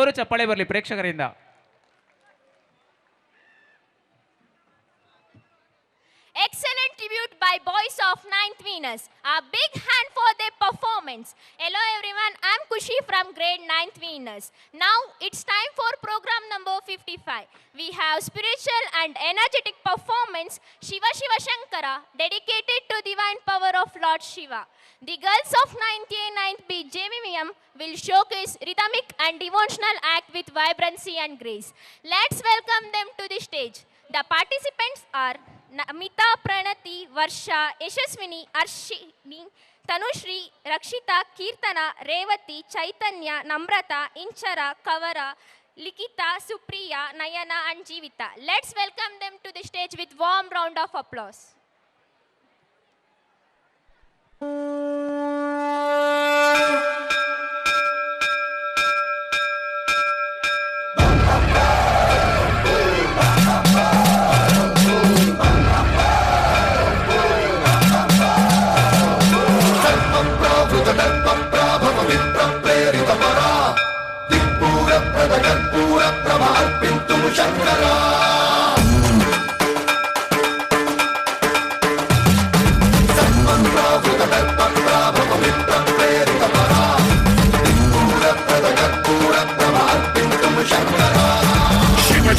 ಜೋರು ಚಪ್ಪಾಳೆ ಬರಲಿ ಪ್ರೇಕ್ಷಕರಿಂದ. Excellent tribute by boys of 9th Venus. A big hand for their performance. Hello everyone, I'm Kushi from grade 9th Venus. Now it's time for program number 55. We have spiritual and energetic performance Shiva Shiva Shankara dedicated to divine power of Lord Shiva. The girls of 9th A 9th B JVM will showcase rhythmic and devotional act with vibrancy and grace. Let's welcome them to the stage. The participants are Namita, Pranati, Varsha, Yashaswini, Arshini, Tanushri, Rakshita, Kirtana, Revati, Chaitanya, Namrata, Inchara, Kavara, Likita, Supriya, Nayana and Jeevita. Let's welcome them to the stage with warm round of applause.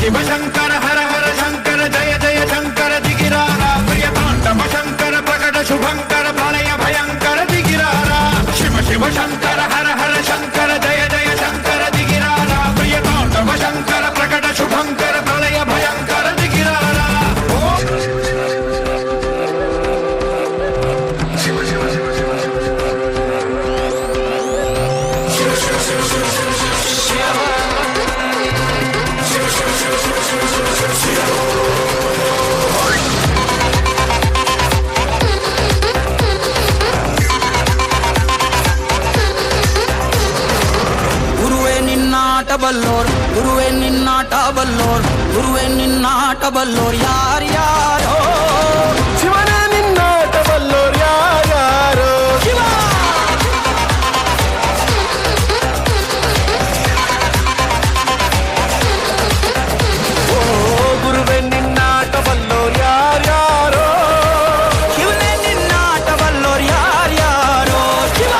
Shiv Shankar हर हर शंकर जय जय शंकर दिगिरारा प्रिय तांडव शंकर प्रकट शुभंकर प्रलय भयंकर दिगिरारा शिव शिव शंकर हर हर शंकर जय जय शंकर दिगिरारा प्रिय तांडव शंकर प्रकट शुभंकर प्रलय भयंकर दिगिरारा ಗುರುವೇ ನಿನ್ನಾಟ ಬಲ್ಲೋರ್ ಗುರುವೇ ನಿನ್ನಾಟ ಬಲ್ಲೋರ್ ಯಾರ್ಯಾರೋ ಶಿವನೇ ನಿನ್ನಾಟ ಬಲ್ಲೋರ್ ಯಾರ್ಯಾರೋ ಶಿವ ಓ ಗುರುವೇ ನಿನ್ನಾಟ ಬಲ್ಲೋರ್ ಯಾರ್ಯಾರೋ ಶಿವನೇ ನಿನ್ನಾಟ ಬಲ್ಲೋರ್ ಯಾರ್ಯಾರೋ ಶಿವ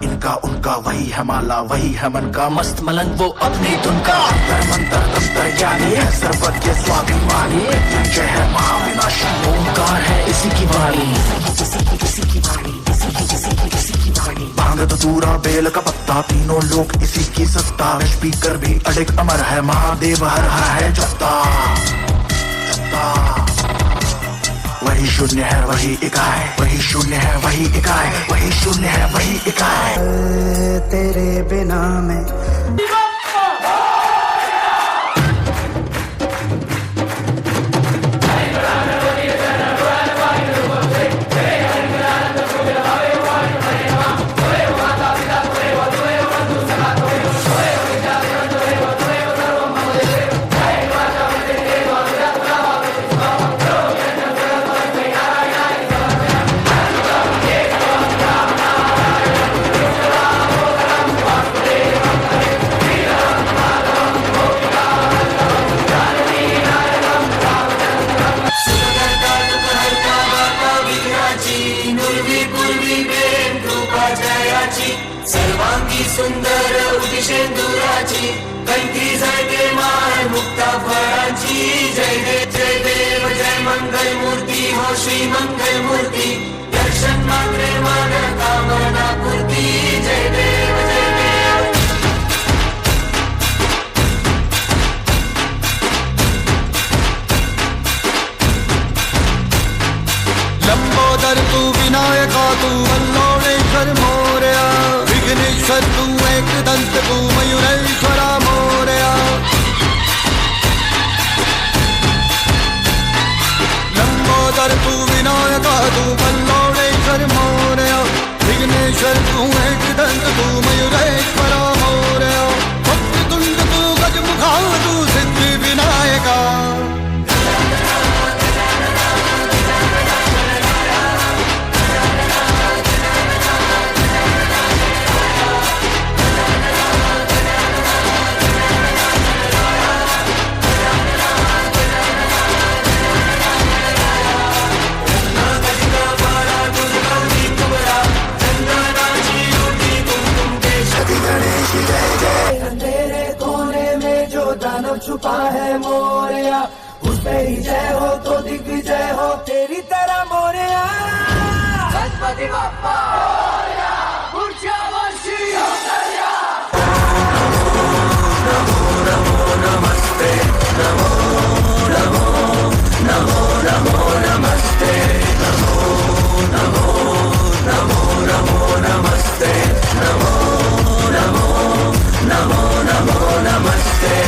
इनका उनका वही है माला वही है मन का मस्त मलंग वो अपनी धुन का अंतर मंत्र तंत्र ज्ञानी है सर्वज्ञ स्वाभिमानी जय है महाविनाशी ओंकार है इसी की वाणी भांग धतूरा बेल का पत्ता तीनों लोग इसी की सत्ता स्पीकर भी अडिग अमर है महादेव हर हर है जत्ता वही शून्य है वही इकाई वही शून्य है वही इकाई वही शून्य है वही इकाई तेरे बिना में सर्वांगी सुंदर उदिशेंदुराची कंठी जळते माळ मुक्ता फळाची जय देव जय मंगल मूर्ती हो श्री मंगल मूर्ती दर्शन मात्रे मान कामना पूर्ती जय देव जय देव लंबोदर तू विनायका तू वल्लोळेश्वर मोरया विघ्नेश्वर तू एकदंत तू मयूरेश्वरा मोरया लंबोदर तू विनायका तू वल्लोळेश्वर मोरया विघ्नेश्वर तू एकदंत तू मयूरेश्वरा मोरया वक्रतुंड तू गजमुखा तू सिद्धि विनायका अंधेरे कोने में जो दानव छुपा है मोरया उस पे ही जय हो तो दिग्विजय हो तेरी तरह मोरया गणपति बप्पा मोरया ऊर्जावासी मोरया नमो नमो नमस्ते नमो नमो नमो नमो नमस्ते नमो नमो नमो नमो नमस्ते नमो नमो नमो नमो नमस्ते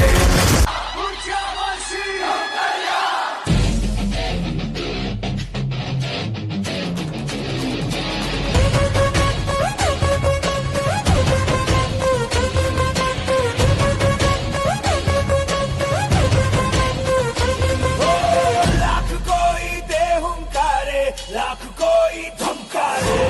लाख कोई दे हुंकारे लाख कोई धमकारे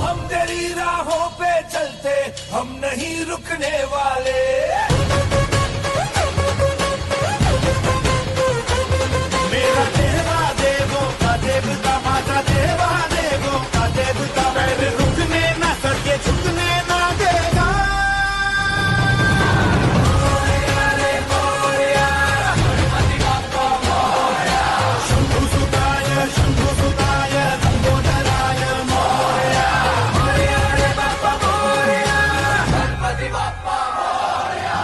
हम तेरी राहों पे चलते हम नहीं रुकने वाले मेरा देवा देवों का देवता माता देवा देवों का देवता पैर रुकने न सके झुकने न देगा शंभु सुताय लंबोदराय मोरया मोरया रे Bappa Morya Ganpati Bappa Morya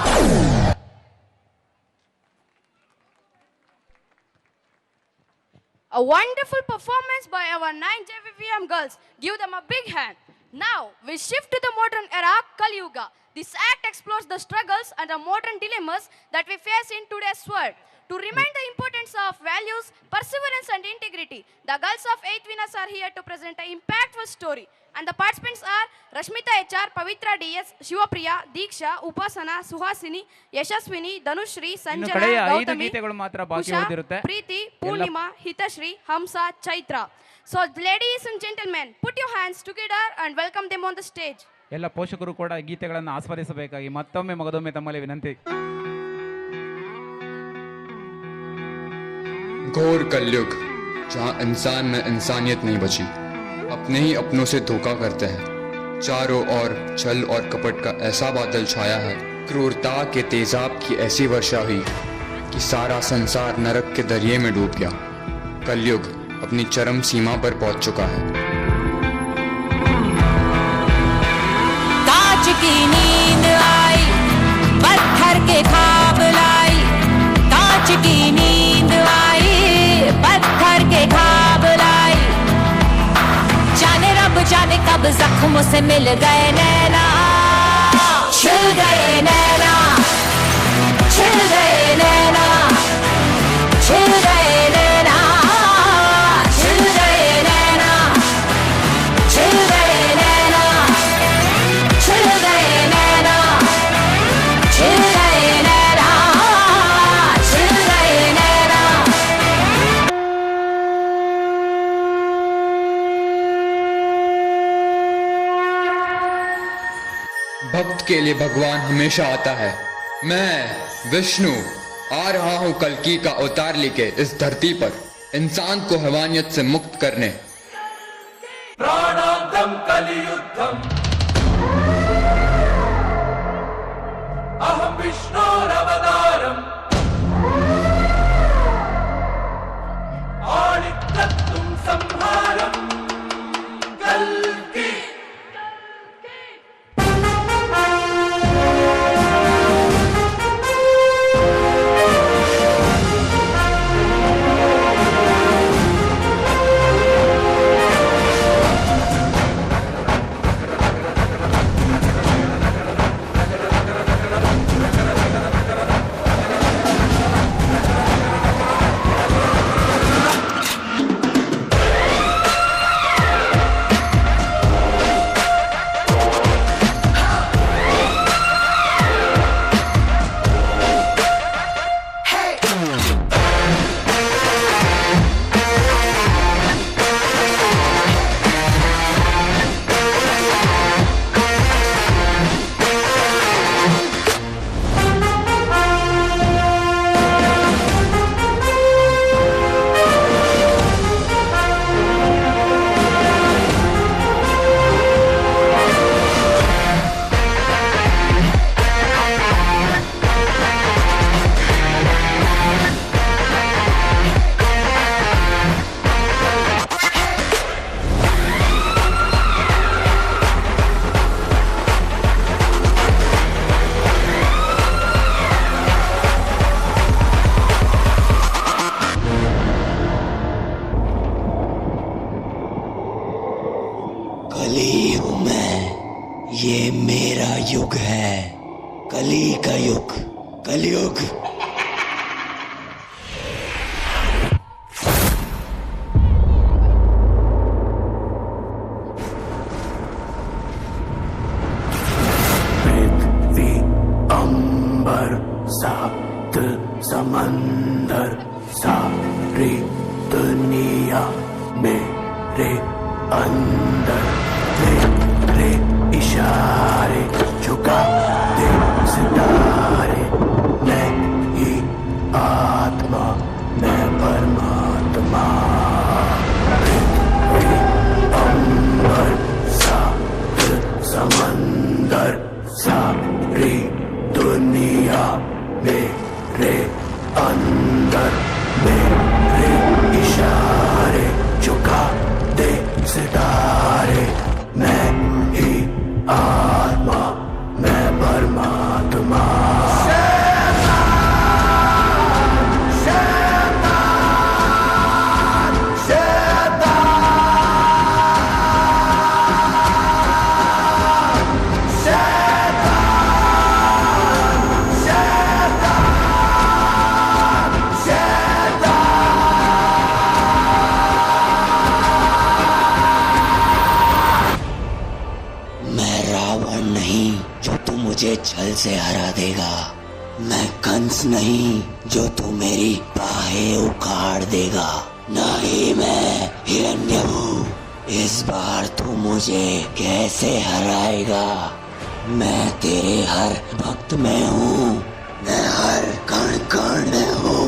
A wonderful performance by our 9 JVVM girls. Give them a big hand. Now, we shift to the modern era, Kali Yuga. This act explores the struggles and the modern dilemmas that we face in today's world. To remind the importance of values, perseverance and integrity, the girls of 8th winners are here to present an impactful story. And the participants are Rashmita HR, Pavitra DS, Shivapriya, Deeksha, Upasana, Suhasini, Yashaswini, Dhanushri, ಇನ್ನು Sanjana, ಕಡೆಯ 5 Gautami, ಗೀತೆಗಳು ಮಾತ್ರ ಬಾಕಿ Usha, ಉಳಿದಿರುತ್ತೆ. Preeti, Purnima, Hitashri, Hamsa, Chaitra. So ladies and gentlemen, put your hands together and welcome them on the stage. ಎಲ್ಲ ಪೋಷಕರು ಕೂಡ ಗೀತೆಗಳನ್ನು ಆಸ್ವಾದಿಸಬೇಕಾಗಿ ಮತ್ತೊಮ್ಮೆ ಮಗದೊಮ್ಮೆ ತಮ್ಮಲ್ಲಿ ವಿನಂತಿ. घोर कलयुग जहाँ इंसान में इंसानियत नहीं बची, अपने ही अपनों से धोखा करते हैं। चारों ओर छल और कपट का ऐसा बादल छाया है, क्रूरता के तेजाब की ऐसी वर्षा हुई कि सारा संसार नरक के दरिये में डूब गया। कलयुग अपनी चरम सीमा पर पहुंच चुका है। कांच की नींद आई, पत्थर के ख्वाब लाई, कांच की नींद आई, पत्थर के ख्वाब लाई, जाने रब जाने कब जख्मों से मिल गए नैना, छिल गए नैना, छिल गए नैना, छिल गए नैना, छिल गए नैना, छिल गए नैना, छिल गए नैना, छिल गए नैना, छिल गए नैना। भक्त के लिए भगवान हमेशा आता है। मैं विष्णु आ रहा हूँ कल्कि का अवतार लेके इस धरती पर इंसान को हैवानियत से मुक्त करने। प्राणांतम कलियुद्धम अहम विष्णोरवतारम आदित्यत्वं संहारम कल्कि युग है, कली का युग, कलयुग। पृथ्वी अंबर सात समंदर सारी दुनिया मेरे अंदर, मेरे इशारे झुका दे सितारे। मैं ही आत्मा, मैं परमात्मा। पृथ्वी अंबर सात समंदर सारी दुनिया मेरे अंदर, मेरे इशारे झुका दे सितारे। मैं ही आत्मा, मैं परमात्मा। मुझे छल से हरा देगा। मैं कंस नहीं जो तू मेरी बाहें उखाड़ देगा। नहीं, मैं हिरण्य हूँ। इस बार तू मुझे कैसे हराएगा? मैं तेरे हर भक्त में हूँ, मैं हर कण कण में हूँ।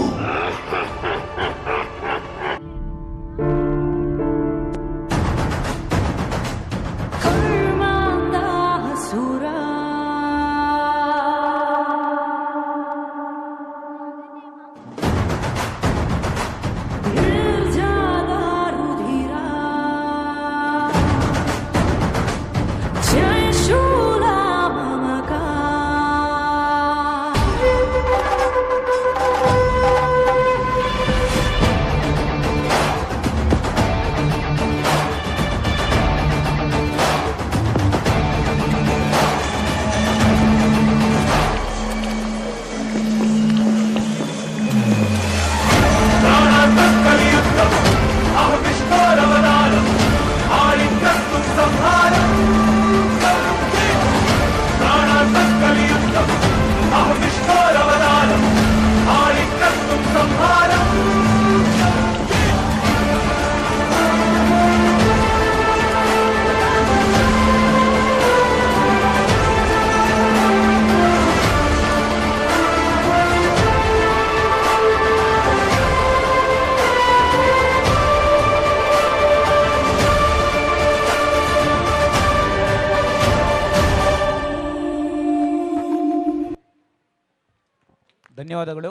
ಧನ್ಯವಾದಗಳು.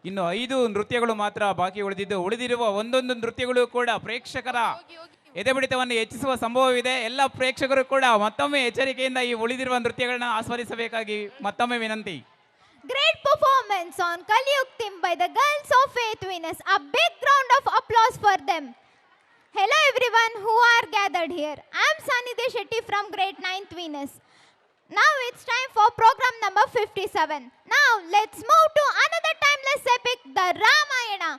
ಇನ್ನು 5 ನೃತ್ಯಗಳು ಮಾತ್ರ ಬಾಕಿ ಉಳಿದಿದ್ದು, ಉಳಿದಿರುವ ಒಂದೊಂದು ನೃತ್ಯಗಳು ಕೂಡ ಪ್ರೇಕ್ಷಕರ ಎದೆಬಡಿತವನ್ನು ಹೆಚ್ಚಿಸುವ ಸಂಭವವಿದೆ. ಎಲ್ಲ ಪ್ರೇಕ್ಷಕರು ಕೂಡ ಮತ್ತೊಮ್ಮೆ ಎಚ್ಚರಿಕೆಯಿಂದ ಈ ಉಳಿದಿರುವ ನೃತ್ಯಗಳನ್ನ ಆಸ್ವಾದಿಸಬೇಕಾಗಿ ಮತ್ತೊಮ್ಮೆ ವಿನಂತಿ. Great performance on Kaliyug theme by the girls of Faith Winners. A big round of applause for them. Hello everyone who are gathered here. I am Sanidhya Shetty from grade 9th Winners. Now it's time for program number 57. Now let's move to another timeless epic, the Ramayana.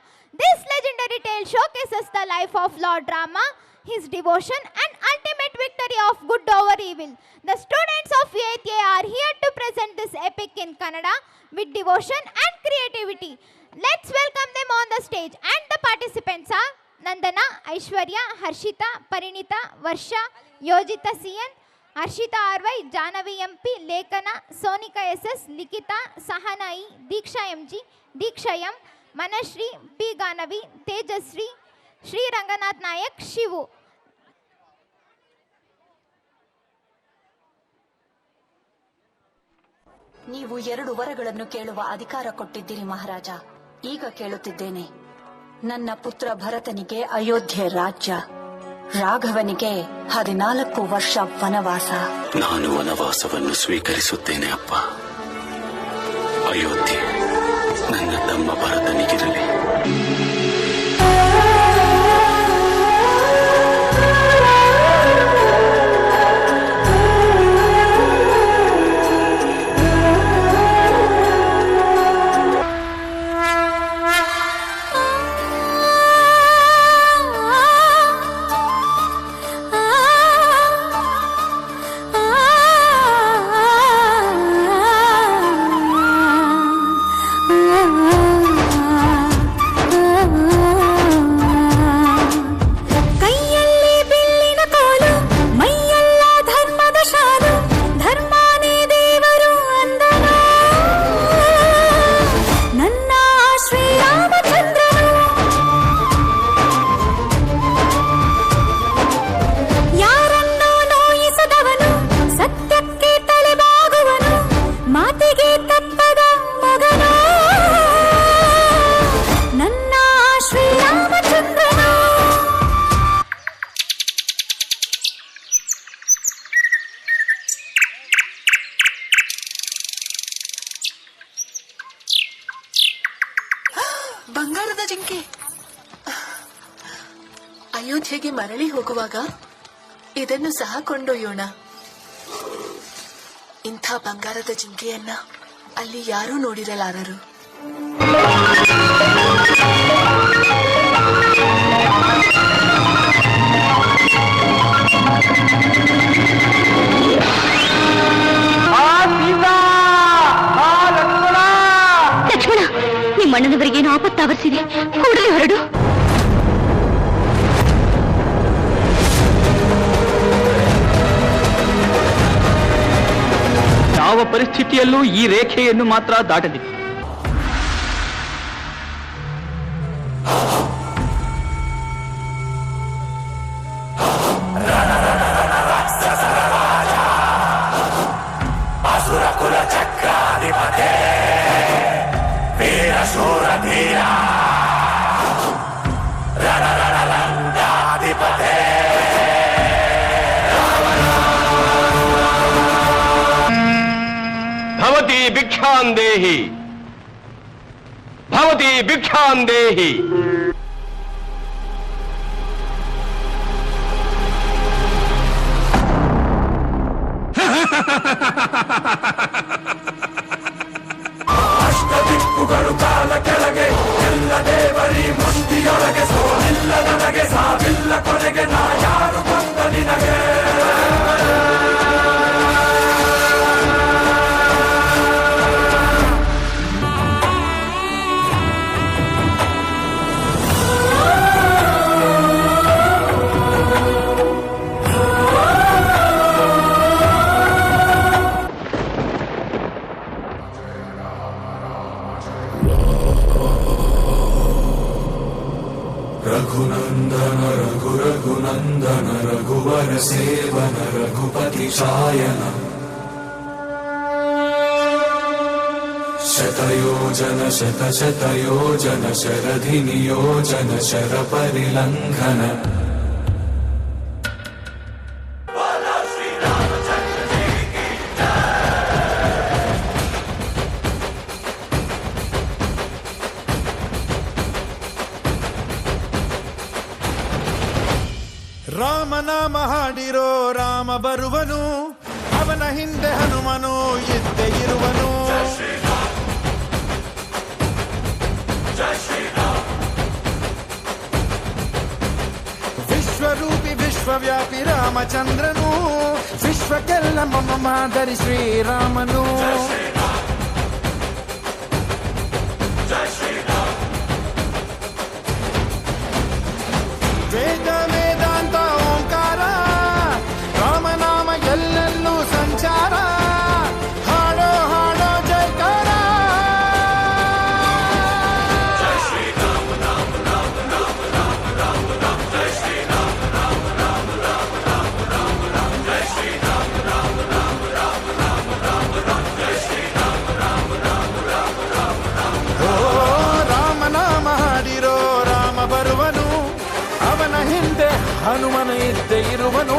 This legendary tale showcases the life of Lord Rama, his devotion and ultimate victory of good over evil. The students of 8th A are here to present this epic in Kannada with devotion and creativity. Let's welcome them on the stage, and the participants are Nandana, Aishwarya, Harshita, Parinita, Varsha, Yojita CN, Harshita RY, Janavi MP, Lekana, Sonika SS, Likita, Sahanai, Diksha MG, Diksha M, Manashri, P. Ganavi, Tejasri, Sri Ranganath Nayak, Shivu. ನೀವು 2 ವರಗಳನ್ನು ಕೇಳುವ ಅಧಿಕಾರ ಕೊಟ್ಟಿದ್ದೀರಿ ಮಹಾರಾಜ. ಈಗ ಕೇಳುತ್ತಿದ್ದೇನೆ. ನನ್ನ ಪುತ್ರ ಭರತನಿಗೆ ಅಯೋಧ್ಯೆ ರಾಜ್ಯ, ರಾಘವನಿಗೆ 14 ವರ್ಷ ವನವಾಸ. ನಾನು ವನವಾಸವನ್ನು ಸ್ವೀಕರಿಸುತ್ತೇನೆ ಅಪ್ಪ. ಅಯೋಧ್ಯೆ ನನ್ನ ತಮ್ಮ ಭರತನಿಗಿರಲಿ. ಶ್ರೀರಾಮಚಂದ್ರನು ಯಾರನ್ನೂ ನೋಯಿಸದವನು ಸತ್ಯಕ್ಕೆ ತಲೆಬಾಗುವನು ಮಾತಿಗೆ ತಪ್ಪದ ಮಗನು ನನ್ನ ಶ್ರೀರಾಮಚಂದ್ರನು. ಬಂಗಾರದ ಜಿಂಕೆ ಅಯೋಧ್ಯೆಗೆ ಮರಳಿ ಹೋಗುವಾಗ ಇದನ್ನು ಸಹ ಕೊಂಡೊಯ್ಯೋಣ. ಇಂಥ ಬಂಗಾರದ ಜಿಂಕೆಯನ್ನ ಅಲ್ಲಿ ಯಾರೂ ನೋಡಿರಲಾರರು. ಲಕ್ಷ್ಮಣ, ನಿಮ್ಮಣ್ಣನವರಿಗೇನು ಆಪತ್ತಾವರಿಸಿದೆ, ಕೂಡಲೇ ಹೊರಡು. ಯಾವ ಪರಿಸ್ಥಿತಿಯಲ್ಲೂ ಈ ರೇಖೆಯನ್ನು ಮಾತ್ರ ದಾಟದಿತ್ತು. ಅಸುರಕುಲ ಚಕ್ರಾಧಿಪತೆ ವೀರ ಶೂರ ಧೀರ ರಣರಣರಂಗಾಧಿಪತೆ ಭವತಿ ಭಿಕ್ಷಾಂದೇಹಿ ಭವತಿ ಭಿಕ್ಷಾಂದೇಹಿ. ಅಷ್ಟದಿಕ್ಕುಗಳು ಕಾಲ ಕೆಳಗೆ ಎಲ್ಲ ದೇವರಿ ಮುಷ್ಟಿಯೊಳಗೆ ಸೋಲಿಲ್ಲ ನನಗೆ ಸಾವಿಲ್ಲ ಕೊನೆಗೆ ನಾ ಯಾರು ಬಂದ ನಿನಗೆ रघुनंदन रघु रघुनंदन रघुवर सेवन रघुपति शायन शतयोजन शत शतयोजन शरधि नियोजन शर परिलंघन ರಾಮನಾಮ ಹಾಡಿರೋ ರಾಮ ಬರುವನು, ಅವನ ಹಿಂದೆ ಹನುಮನು ಇದ್ದೇ ಇರುವನು. ವಿಶ್ವರೂಪಿ ವಿಶ್ವವ್ಯಾಪಿ ರಾಮಚಂದ್ರನು, ವಿಶ್ವಕ್ಕೆಲ್ಲ ಮಮ ಮಾದರಿ ಶ್ರೀರಾಮನು. ವೇದ ವೇದಾಂತ ಓಂಕಾರ, ರಾಮನಾಮ ಎಲ್ಲೆಲ್ಲೂ ಸಂಚಾರ. ಹಾಡೋ ಹಾಡೋ ಜಯಕಾರ. ಓ ರಾಮನಾಮ ಹಾಡಿರೋ ರಾಮ ಬರುವನು, ಅವನ ಹಿಂದೆ ಹನುಮನ ಇದ್ದೇ ಇರುವನು.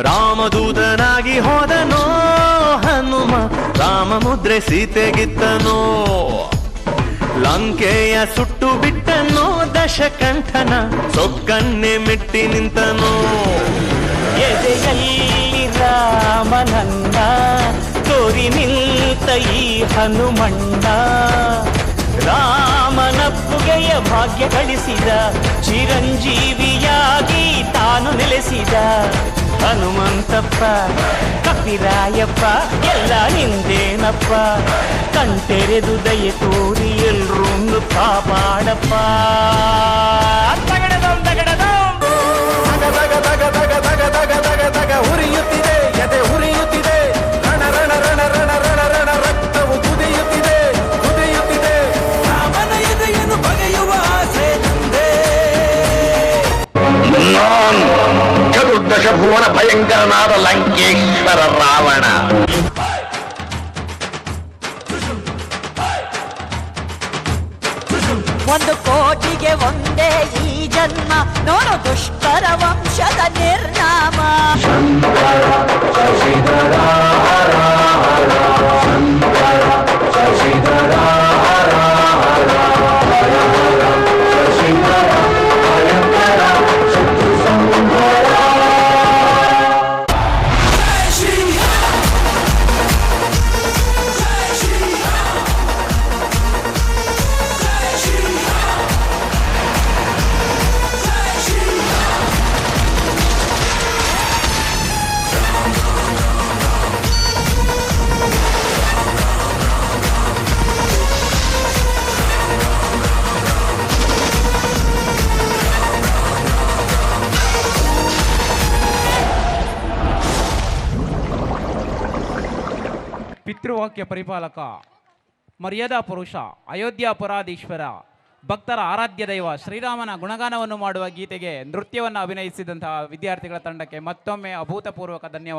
ರಾಮದೂತನಾಗಿ ಹೋದನೋ ಹನುಮ, ರಾಮ ಮುದ್ರೆ ಸೀತೆಗಿತ್ತನೋ. ಲಂಕೆಯ ಸುಟ್ಟು ಬಿಟ್ಟನೋ ದಶಕಂಠನ, ಸೊಕ್ಕನ್ನೇ ಮೆಟ್ಟಿ ನಿಂತನೋ. ಎದೆಯಲ್ಲಿ ರಾಮನನ್ನ ತೋರಿ ನಿಂತ ಈ ಹನುಮಣ್ಣ, ರಾಮನಪ್ಪುಗೆಯ ಭಾಗ್ಯ ಗಳಿಸಿದ, ಚಿರಂಜೀವಿಯಾಗಿ ತಾನು ನೆಲೆಸಿದ. ಹನುಮಂತಪ್ಪ ಕಪಿರಾಯಪ್ಪ ಎಲ್ಲ ನಿಂದೇನಪ್ಪ ಕಣ್ತೆರೆದು ದಯೆ ತೋರಿ ಎಲ್ರೊಂದು ಕಾಪಾಡಪ್ಪ. ಉರಿಯುತ್ತಿದೆ ಎದೆ ಉರಿಯುತ್ತಿದೆ ರಣ ರಣ ರಣ ರಣ ರಣ ರಣ ರಕ್ತವು ಕುದಿಯುತ್ತಿದೆ ಕುದಿಯುತ್ತಿದೆ ರಾಮನ ಎದೆಯನ್ನು ಬಗೆಯುವ ಆಸೆ ನಂದೇ. ಚತುರ್ದಶ ಭುವನ ಭಯಂಕರನಾದ ಲಂಕೇಶ್ವರ ರಾವಣ. ಒಂದು ಕೋಟಿಗೆ ಒಂದೇ ಈ ಜನ್ಮ ನೋಡು ದುಷ್ಟರ ವಂಶದ ನಿರ್ನಾಮ. ಪಿತೃವಾಕ್ಯ ಪರಿಪಾಲಕ, ಮರ್ಯಾದಾ ಪುರುಷ, ಅಯೋಧ್ಯಾಪುರಾಧೀಶ್ವರ, ಭಕ್ತರ ಆರಾಧ್ಯ ದೈವ ಶ್ರೀರಾಮನ ಗುಣಗಾನವನ್ನು ಮಾಡುವ ಗೀತೆಗೆ ನೃತ್ಯವನ್ನು ಅಭಿನಯಿಸಿದಂತಹ ವಿದ್ಯಾರ್ಥಿಗಳ ತಂಡಕ್ಕೆ ಮತ್ತೊಮ್ಮೆ ಅಭೂತಪೂರ್ವಕ ಧನ್ಯವಾದ.